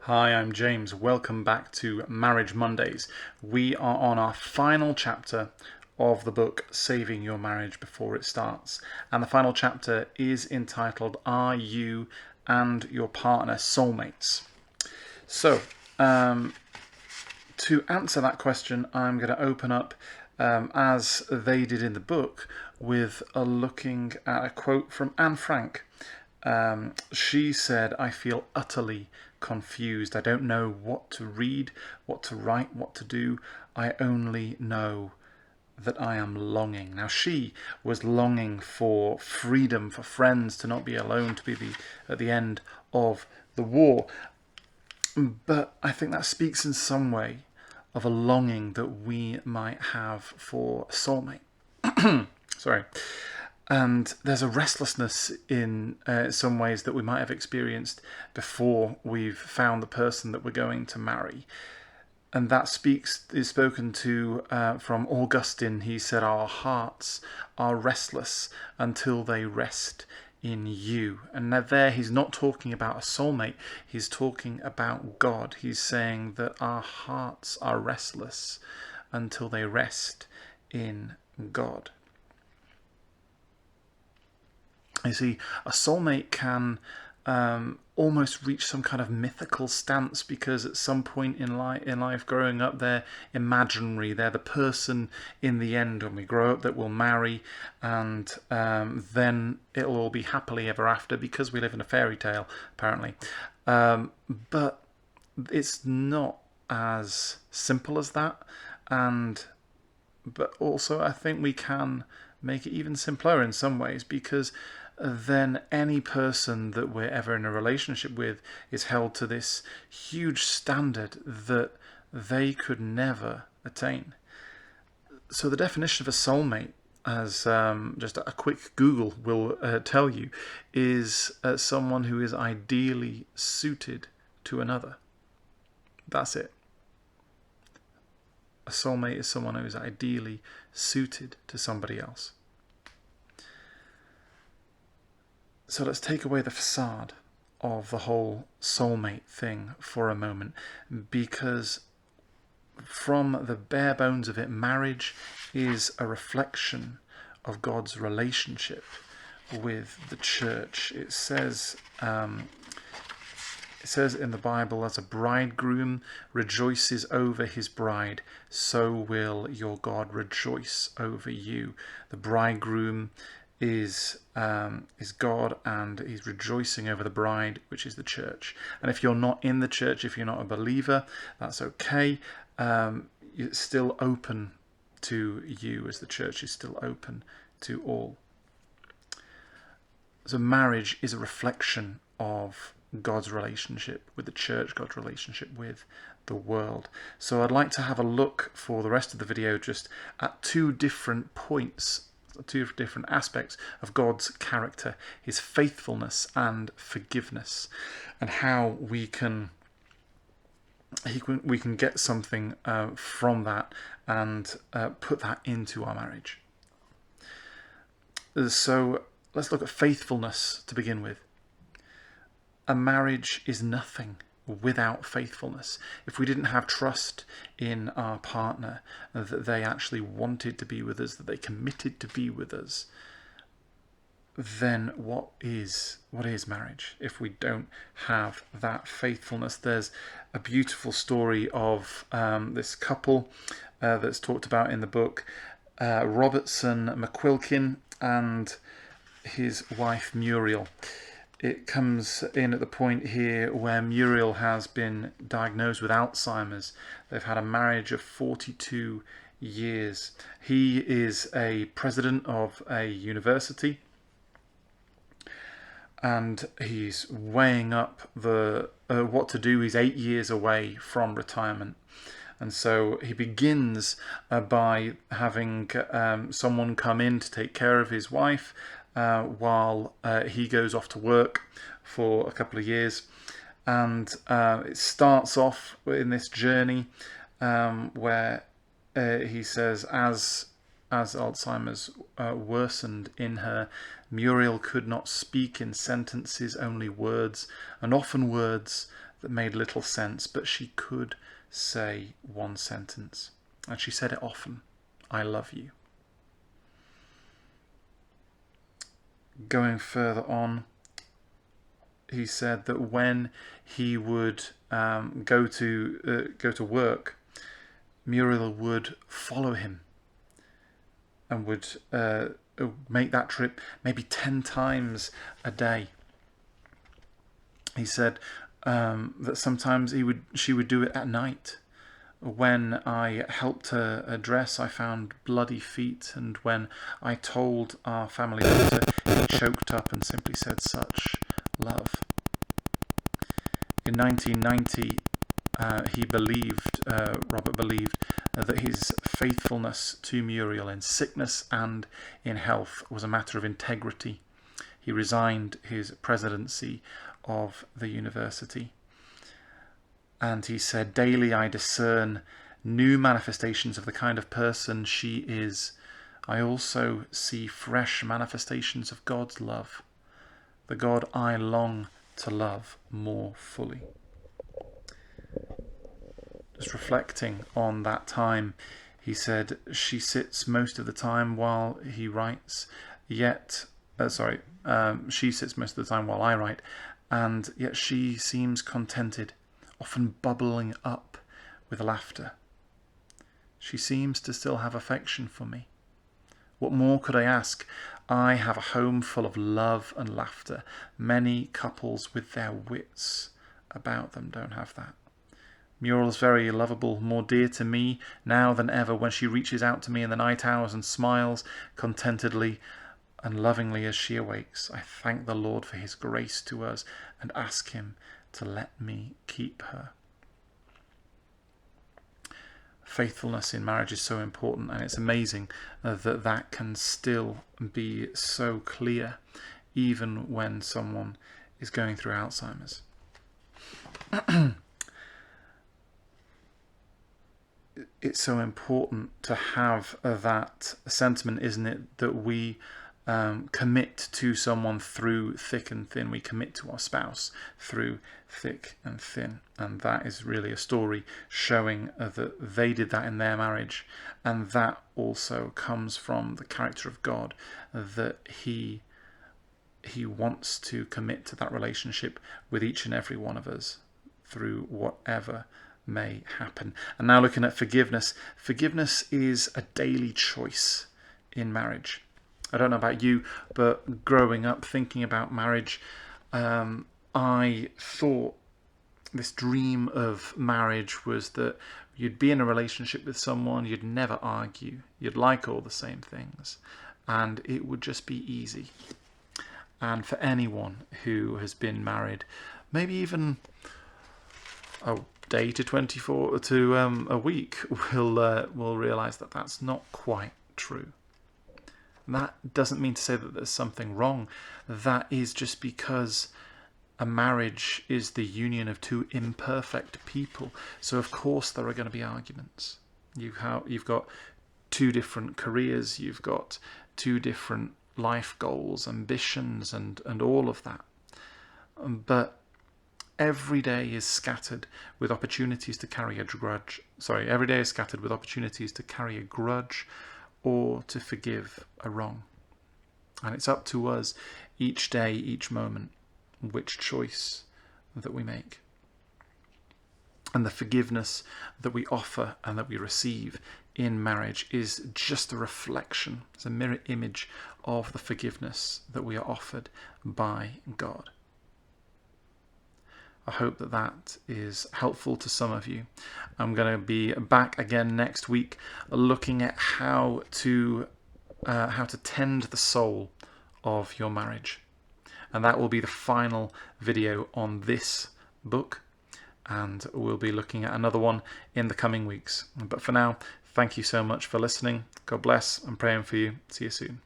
Hi, I'm James. Welcome back to Marriage Mondays. We are on our final chapter of the book Saving Your Marriage Before It Starts. And the final chapter is entitled, Are You and Your Partner Soulmates? So, to answer that question, I'm going to open up, as they did in the book, with looking at a quote from Anne Frank. She said, I feel utterly confused. I don't know what to read, what to write, what to do. I only know that I am longing. Now, she was longing for freedom, for friends, to not be alone, to be at the end of the war. But I think that speaks in some way of a longing that we might have for a soulmate. Sorry. And there's a restlessness in some ways that we might have experienced before we've found the person that we're going to marry. And that is spoken to from Augustine. He said, our hearts are restless until they rest in you. And now there he's not talking about a soulmate, he's talking about God. He's saying that our hearts are restless until they rest in God. You see, a soulmate can almost reach some kind of mythical stance, because at some point in life growing up, they're imaginary. They're the person in the end when we grow up that we'll marry, and then it'll all be happily ever after because we live in a fairy tale, apparently. But it's not as simple as that, but also I think we can make it even simpler in some ways, because then any person that we're ever in a relationship with is held to this huge standard that they could never attain. So the definition of a soulmate, as just a quick Google will tell you, is someone who is ideally suited to another. That's it. A soulmate is someone who is ideally suited to somebody else. So let's take away the facade of the whole soulmate thing for a moment, because from the bare bones of it, marriage is a reflection of God's relationship with the church. It says in the Bible, as a bridegroom rejoices over his bride, so will your God rejoice over you. The bridegroom is God, and he's rejoicing over the bride, which is the church. And if you're not in the church, if you're not a believer, that's okay. It's still open to you, as the church is still open to all. So marriage is a reflection of God's relationship with the church, God's relationship with the world. So I'd like to have a look for the rest of the video just at two different points, two different aspects of God's character, his faithfulness and forgiveness, and how we can get something from that and put that into our marriage. So let's look at faithfulness to begin with. A marriage is nothing without faithfulness. If we didn't have trust in our partner, that they actually wanted to be with us, that they committed to be with us, then what is marriage if we don't have that faithfulness? There's a beautiful story of this couple that's talked about in the book, Robertson McQuilkin and his wife Muriel. It comes in at the point here where Muriel has been diagnosed with Alzheimer's. They've had a marriage of 42 years. He is a president of a university, and he's weighing up what to do. He's 8 years away from retirement. And so he begins by having someone come in to take care of his wife while he goes off to work for a couple of years. And it starts off in this journey where he says, as Alzheimer's worsened in her, Muriel could not speak in sentences, only words, and often words that made little sense, but she could say one sentence, and she said it often: I love you. Going further on, he said that when he would go to work, Muriel would follow him and would make that trip maybe 10 times a day. He said that sometimes she would do it at night. When I helped her dress, I found bloody feet, and when I told our family doctor, he choked up and simply said, such love. In 1990, Robert believed that his faithfulness to Muriel in sickness and in health was a matter of integrity. He resigned his presidency of the university. And he said, daily I discern new manifestations of the kind of person she is. I also see fresh manifestations of God's love, the God I long to love more fully. Just reflecting on that time, he said, she sits most of the time while he writes, she sits most of the time while I write, and yet she seems contented, often bubbling up with laughter. She seems to still have affection for me. What more could I ask? I have a home full of love and laughter. Many couples with their wits about them don't have that. Muriel's very lovable, more dear to me now than ever when she reaches out to me in the night hours and smiles contentedly and lovingly as she awakes. I thank the Lord for his grace to us and ask him to let me keep her. Faithfulness in marriage is so important, and it's amazing that can still be so clear even when someone is going through Alzheimer's. It's so important to have that sentiment, isn't it, that we commit to someone through thick and thin. We commit to our spouse through thick and thin. And that is really a story showing that they did that in their marriage. And that also comes from the character of God, that He wants to commit to that relationship with each and every one of us through whatever may happen. And now looking at forgiveness. Forgiveness is a daily choice in marriage. I don't know about you, but growing up thinking about marriage, I thought this dream of marriage was that you'd be in a relationship with someone, you'd never argue, you'd like all the same things, and it would just be easy. And for anyone who has been married, maybe even a day to 24 to a week, will realise that that's not quite true. That doesn't mean to say that there's something wrong. That is just because a marriage is the union of two imperfect people. So of course there are going to be arguments. You've got two different careers, you've got two different life goals, ambitions, and all of that. But every day is scattered with opportunities to carry a grudge. Every day is scattered with opportunities to carry a grudge or to forgive a wrong. And it's up to us each day, each moment, which choice that we make. And the forgiveness that we offer and that we receive in marriage is just a reflection, it's a mirror image of the forgiveness that we are offered by God. I hope that is helpful to some of you. I'm going to be back again next week looking at how to tend the soul of your marriage. And that will be the final video on this book. And we'll be looking at another one in the coming weeks. But for now, thank you so much for listening. God bless. I'm praying for you. See you soon.